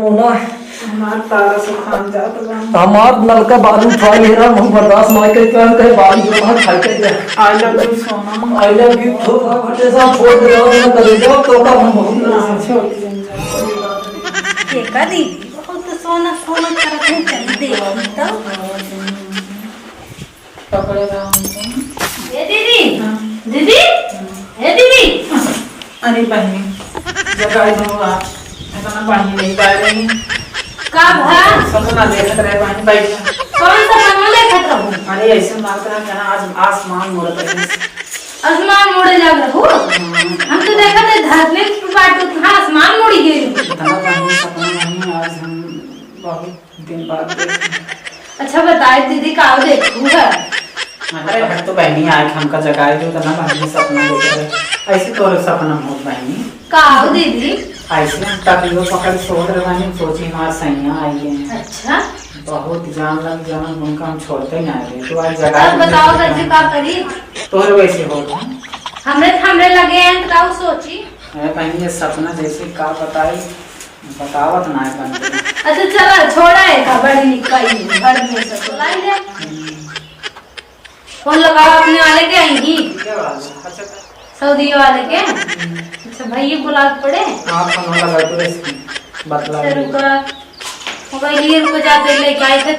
मोना हमार तारा से खान जात बा। हमार नलका बालू उठा ले रहा हम बर्दाश्त नहीं कर पाए कहे बालू जो है खाई के दे आई लव यू सोना। आई लव यू तो घटे सा छोड़ दे ना करे दो तो का हम बहुत ना छोड़ देंगे। के का दीदी बहुत सोना सोना करत है चल देखी तो पकड़े रहा हूँ। ए दीदी दीदी ए दीदी अरे बहनी जगाई दूंगा इतना पानी नहीं पा रही का भा सपना देखत रहे पानी बैठ जा। कौन सा बना लेखत रहूं अरे ऐसे मारता है क्या आज आसमान मुड़त है। आसमान मुड़े लग रहू हम तो देखत है धरती पे बाटू हां आसमान मुड़ी गेली इतना पानी सपना नहीं आज हम बहुत दिन बाद देखे। अच्छा बताए दीदी का देखू है अरे हट तो बहनी आज हमका जगाए दो तना बहनी सपना देख रहे ऐसे तो सपना बहुत बहनी का दीदी ऐसे हम तकलीफ पकड़ सोच रहे बहनी सोची हमार सैया आई है अच्छा बहुत जान लग जान उनका हम छोड़ते ही ना रहे तो आज जगा अब बताओ कैसे का करी तोहरे वैसे होता हमरे लगे हैं तो का सोची है बहनी ये सपना जैसे का बताई बतावत ना है बन अच्छा चला छोड़ा है का बड़ी निकाई घर में से तो लाई ले फोन लगाओ अपने वाले के आएंगी क्या बात है अच्छा सऊदी वाले के अच्छा भैया बुला पड़े आप फोन लगा तो बतला रुको मोबाइल को जाते लेके आए थे